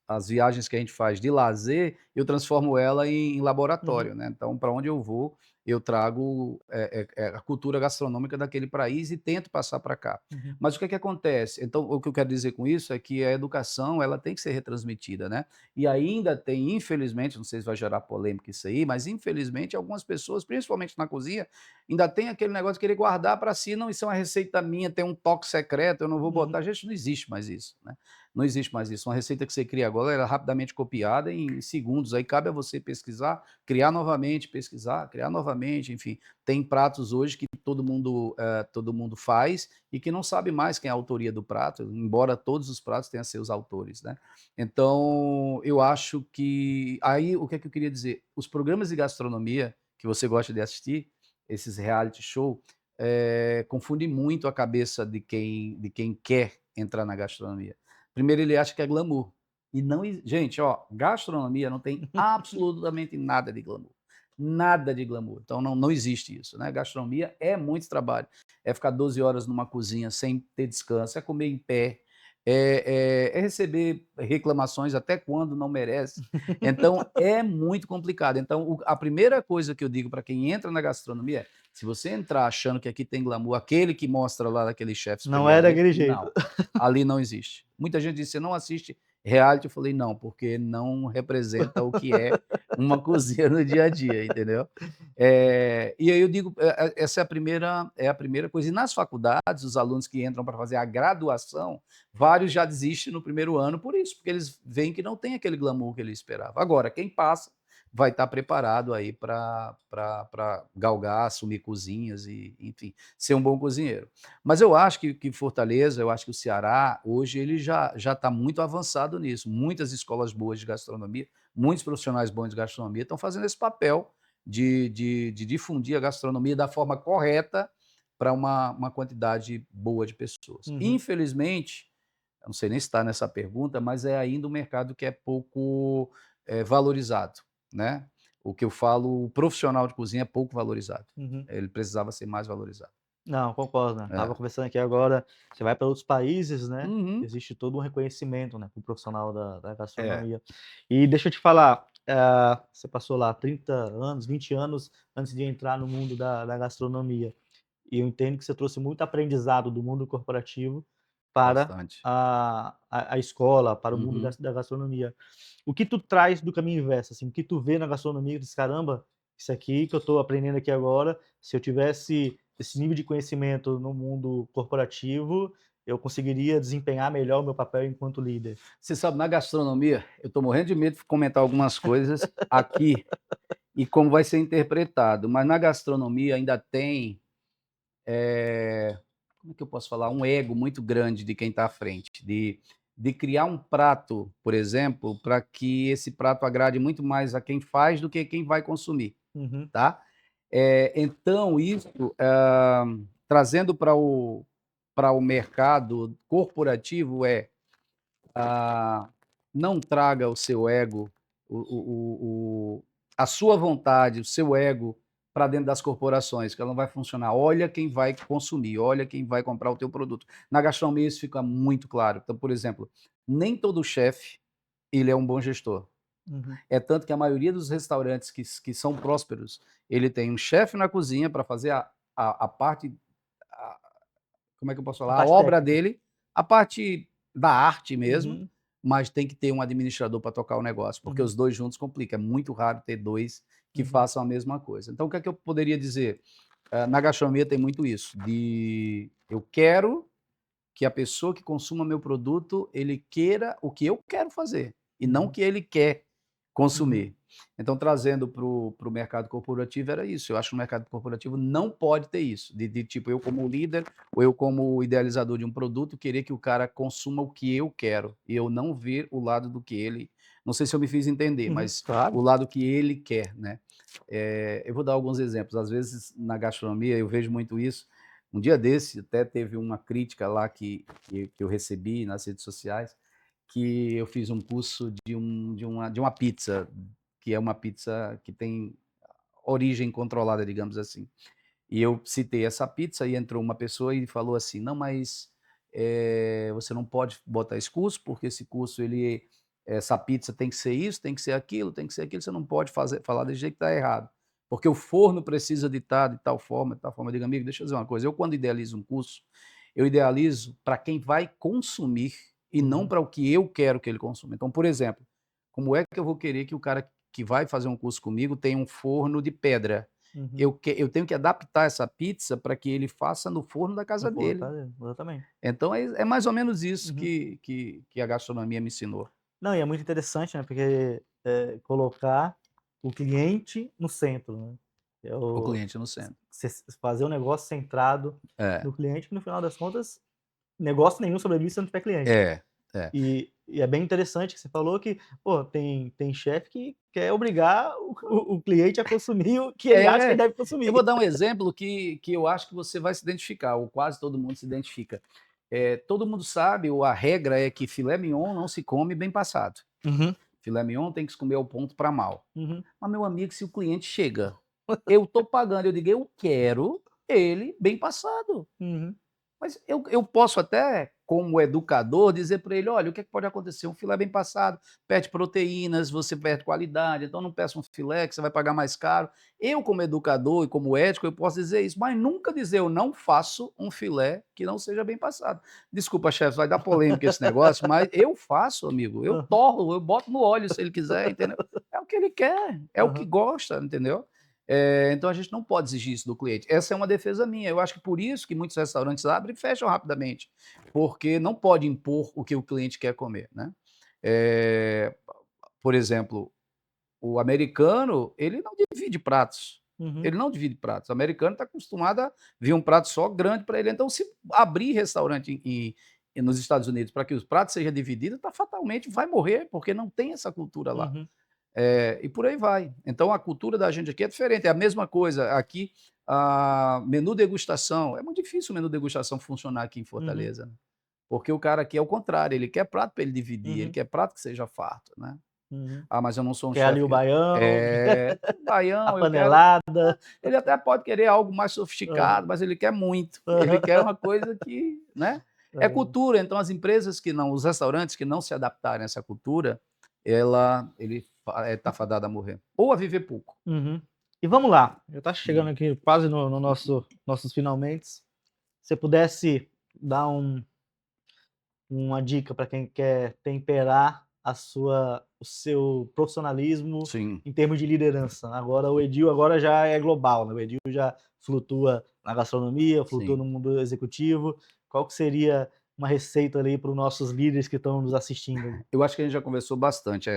as viagens que a gente faz de lazer, eu transformo ela em Uhum, laboratório, né. Então, para onde eu vou, eu trago, a cultura gastronômica daquele país e tento passar para cá. uhum, Mas o que é que acontece? Então, o que eu quero dizer com isso é que a educação, ela tem que ser retransmitida, né. E ainda tem, infelizmente, não sei se vai gerar polêmica isso aí, mas infelizmente algumas pessoas, principalmente na cozinha, ainda tem aquele negócio de querer guardar para si: "Não, isso é uma receita minha, tem um toque secreto, eu não vou uhum, botar". Gente, não existe mais isso, né. Não existe mais isso. Uma receita que você cria agora, ela é rapidamente copiada em segundos. Aí cabe a você pesquisar, criar novamente, pesquisar, criar novamente, enfim. Tem pratos hoje que todo mundo faz e que não sabe mais quem é a autoria do prato, embora todos os pratos tenham seus autores, né. Então, eu acho que aí o que é que eu queria dizer? Os programas de gastronomia que você gosta de assistir, esses reality show, confundem muito a cabeça de quem quer entrar na gastronomia. Primeiro ele acha que é glamour, e não exi gente, ó, gastronomia não tem absolutamente nada de glamour, nada de glamour, então não existe isso, né, gastronomia é muito trabalho, é ficar 12 horas numa cozinha sem ter descanso, é comer em pé, é receber reclamações até quando não merece, então é muito complicado. Então a primeira coisa que eu digo para quem entra na gastronomia é: se você entrar achando que aqui tem glamour, aquele que mostra lá daquele chefe não é espeguete, daquele jeito. não. Ali não existe. Muita gente diz: "Você não assiste reality?" Eu falei: "Não, porque não representa o que é uma cozinha no dia a dia", entendeu. E aí eu digo, essa é a primeira coisa. E nas faculdades, os alunos que entram para fazer a graduação, vários já desistem no primeiro ano por isso, porque eles veem que não tem aquele glamour que ele esperava. Agora, quem passa vai estar preparado aí para galgar, assumir cozinhas e, enfim, ser um bom cozinheiro. Mas eu acho que Fortaleza, eu acho que o Ceará, hoje ele já está muito avançado nisso. Muitas escolas boas de gastronomia, muitos profissionais bons de gastronomia estão fazendo esse papel de difundir a gastronomia da forma correta para uma quantidade boa de pessoas. Uhum, Infelizmente, eu não sei nem se está nessa pergunta, mas é ainda um mercado que é pouco, valorizado, né. O que eu falo, o profissional de cozinha é pouco valorizado. uhum. Ele precisava ser mais valorizado. Não, concordo, né. Estava É. conversando aqui agora, você vai para outros países, né, Uhum. existe todo um reconhecimento, né, para o profissional da É, gastronomia. E deixa eu te falar, você passou lá 30 anos, 20 anos antes de entrar no mundo da gastronomia. E eu entendo que você trouxe muito aprendizado do mundo corporativo para bastante. a escola, para o mundo Uhum. da gastronomia. O que tu traz do caminho inverso, assim, o que tu vê na gastronomia e diz: "Caramba, isso aqui que eu estou aprendendo aqui agora, se eu tivesse esse nível de conhecimento no mundo corporativo, eu conseguiria desempenhar melhor o meu papel enquanto líder". Você sabe, na gastronomia, eu estou morrendo de medo de comentar algumas coisas aqui e como vai ser interpretado, mas na gastronomia ainda tem, como é que eu posso falar? Um ego muito grande de quem está à frente, de criar um prato, por exemplo, para que esse prato agrade muito mais a quem faz do que quem vai consumir, Uhum, tá? Então isso, trazendo para o mercado corporativo ah, não traga o seu ego, a sua vontade, o seu ego para dentro das corporações, que ela não vai funcionar. Olha quem vai consumir, olha quem vai comprar o teu produto. Na gastronomia isso fica muito claro. Então, por exemplo, nem todo chefe ele é um bom gestor. uhum. É tanto que a maioria dos restaurantes que são prósperos, ele tem um chefe na cozinha para fazer a parte, a- como é que eu posso A falar? A parte obra técnica. dele, a parte da arte mesmo, Uhum, mas tem que ter um administrador para tocar o negócio, porque uhum, os 2 juntos complica, é muito raro ter 2 que uhum, façam a mesma coisa. Então o que é que eu poderia dizer? Na gastronomia tem muito isso, de eu quero que a pessoa que consuma meu produto, ele queira o que eu quero fazer, e não o uhum, que ele quer uhum, consumir. Então, trazendo para o mercado corporativo, era isso. Eu acho que o mercado corporativo não pode ter isso, de tipo, eu como líder, ou eu como idealizador de um produto, querer que o cara consuma o que eu quero, e eu não ver o lado do que ele, não sei se eu me fiz entender, uhum. mas o Claro. lado que ele quer, né. Eu vou dar alguns exemplos, às vezes na gastronomia eu vejo muito isso. Um dia desse, até teve uma crítica lá que eu recebi nas redes sociais, que eu fiz um curso de uma pizza, que é uma pizza que tem origem controlada, digamos assim. E eu citei essa pizza e entrou uma pessoa e falou assim: "Não, mas, você não pode botar esse curso, porque esse curso essa pizza tem que ser isso, tem que ser aquilo, você não pode falar desse jeito que está errado, porque o forno precisa de tal forma, de tal forma". Eu digo: "Amigo, deixa eu dizer uma coisa, eu quando idealizo um curso, eu idealizo para quem vai consumir e não Uhum, para o que eu quero que ele consuma". Então, por exemplo, como é que eu vou querer que o cara que vai fazer um curso comigo tenha um forno de pedra? uhum. Eu tenho que adaptar essa pizza para que ele faça no forno da No casa forno, dele. exatamente. Então é mais ou menos isso Uhum. que a gastronomia me ensinou. Não, e é muito interessante, né, porque, colocar o cliente no centro, né. É O o cliente no centro. fazer um negócio centrado É, no cliente, que no final das contas, negócio nenhum sobrevive se não tiver cliente. é, é. E é bem interessante que você falou que, pô, tem chefe que quer obrigar o cliente a consumir o que ele acha que ele É, deve eu vou consumir. dar um exemplo que eu acho que você vai se identificar, ou quase todo mundo se identifica. Todo mundo sabe, ou a regra é que filé mignon não se come bem passado. Uhum, Filé mignon tem que se comer ao ponto para mal. uhum, Mas, meu amigo, se o cliente chega, eu estou pagando, eu digo: "Eu quero ele bem passado". uhum, Mas eu posso até, como educador, dizer para ele: "Olha, o que é que pode acontecer? Um filé bem passado perde proteínas, você perde qualidade, então não peça um filé que você vai pagar mais caro". Eu, como educador e como ético, eu posso dizer isso, mas nunca dizer: "Eu não faço um filé que não seja bem passado". Desculpa, chefe, vai dar polêmica esse negócio, mas eu faço, amigo. Eu aham, torro, eu boto no óleo se ele quiser, entendeu? É o que ele quer, é o que aham, gosta, entendeu? Então a gente não pode exigir isso do cliente. Essa é uma defesa minha. Eu acho que por isso que muitos restaurantes abrem e fecham rapidamente, porque não pode impor o que o cliente quer comer, né. Eh, por exemplo, o americano, ele não divide pratos, uhum, ele não divide pratos. O americano está acostumado a vir um prato só grande para ele. Então, se abrir restaurante nos Estados Unidos para que os pratos sejam divididos, tá fatalmente vai morrer, porque não tem essa cultura lá. uhum, E por aí vai. Então a cultura da gente aqui é diferente, é a mesma coisa aqui, menu degustação, é muito difícil o menu degustação funcionar aqui em uhum, Fortaleza, né, porque o cara aqui é o contrário, ele quer prato para ele dividir, ele uhum. quer prato que seja farto, né. Uhum. Ah, mas eu não sou um Quer ali chefe o baião, o a baião, eu quero panelada. ele até pode querer algo mais Aham, sofisticado, mas ele quer muito. Ele aham. quer uma coisa que, né, é Aham. cultura, então as empresas que não os restaurantes que não se adaptarem a essa cultura, ele tá fadado a morrer, ou a viver pouco. Uhum. E vamos lá, já tá chegando Hum. aqui quase no nossos finalmentes. Se você pudesse dar uma dica para quem quer temperar o seu profissionalismo Sim, em termos de liderança. Agora o Edil agora já é global, né, o Edil já flutua na gastronomia, flutua sim. no mundo executivo. Qual que seria uma receita ali para os nossos líderes que estão nos assistindo ali? Eu acho que a gente já conversou bastante,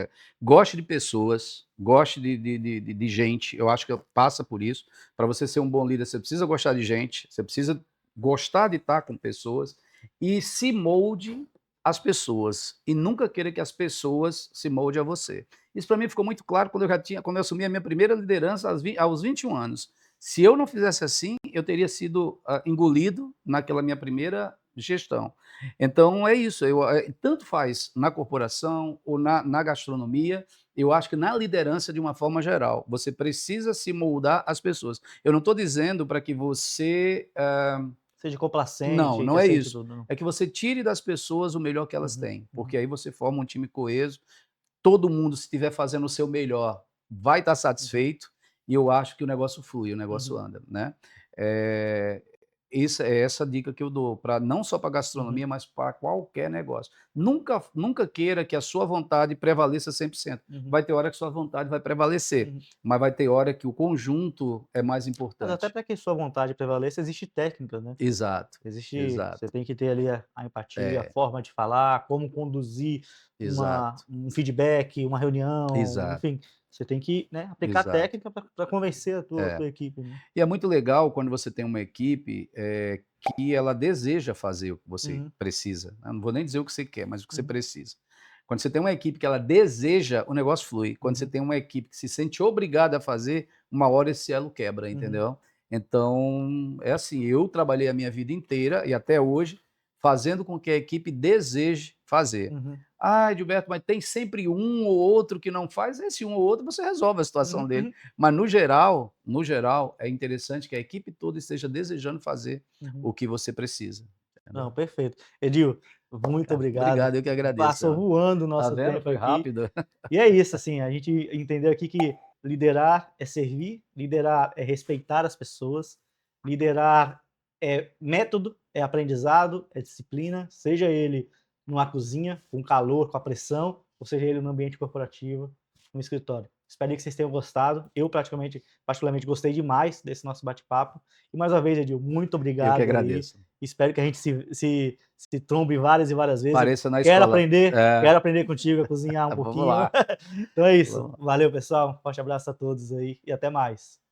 goste de pessoas, goste de gente, eu acho que passa por isso. Para você ser um bom líder, você precisa gostar de gente, você precisa gostar de estar com pessoas e se molde às pessoas, e nunca queira que as pessoas se moldem a você. Isso para mim ficou muito claro quando eu assumi a minha primeira liderança aos 21 anos. Se eu não fizesse assim, eu teria sido, engolido naquela minha primeira gestão. Então é isso, tanto faz na corporação ou na gastronomia, eu acho que na liderança de uma forma geral, você precisa se moldar às pessoas. Eu não estou dizendo para que você, Seja não, complacente, que não é aceite isso. tudo, não. É que você tire das pessoas o melhor que elas Uhum, têm, uhum, porque aí você forma um time coeso, todo mundo se estiver fazendo o seu melhor, vai estar uhum, satisfeito, e eu acho que o negócio flui, o negócio uhum, anda, né. Eh, isso é essa dica que eu dou, para não só para uhum, gastronomia, mas para qualquer negócio. Nunca queira que a sua vontade prevaleça 100%. uhum, Vai ter hora que sua vontade vai prevalecer, uhum. mas vai ter hora que o conjunto é mais Mas até importante. para que sua vontade prevaleça, existe técnica, né. Exato, Você exato. tem que ter ali a empatia, a É, forma de falar, como conduzir exato, um feedback, uma reunião, exato, enfim, você tem que, né, aplicar a exato. técnica para convencer a É. tua equipe, né. E é muito legal quando você tem uma equipe, que ela deseja fazer o que você Uhum, precisa. Eu não vou nem dizer o que você quer, mas o que você uhum, precisa. Quando você tem uma equipe que ela deseja, o negócio flui. Quando você uhum, tem uma equipe que se sente obrigada a fazer, uma hora esse elo quebra, uhum, entendeu? Então, é assim, eu trabalhei a minha vida inteira e até hoje fazendo com que a equipe deseje fazer. uhum, Ah, Gilberto, mas tem sempre um ou outro que não faz. Esse um ou outro você resolve a situação uhum, dele. uhum, Mas no geral, é interessante que a equipe toda esteja desejando fazer uhum. o que você precisa, Não, entendeu? perfeito. Edil, muito obrigado. Obrigado, eu que agradeço, Passou ó. voando o Tá nosso vendo? tempo Foi aqui. rápido. E é isso, assim, a gente entendeu aqui que liderar é servir, liderar é respeitar as pessoas, liderar é método, é aprendizado, é disciplina, seja ele numa cozinha, com calor, com a pressão, ou seja ele no ambiente corporativo, no escritório. Espero que vocês tenham gostado. Eu particularmente gostei demais desse nosso bate-papo. E mais uma vez, Edil, muito Eu que obrigado aí. agradeço. Espero que a gente se trombe várias e várias vezes. Eu Pareça na escola. É, quero aprender contigo a cozinhar um vamos pouquinho. lá. Então é isso. Vamos lá. Valeu, pessoal. Um forte abraço a todos aí e até mais.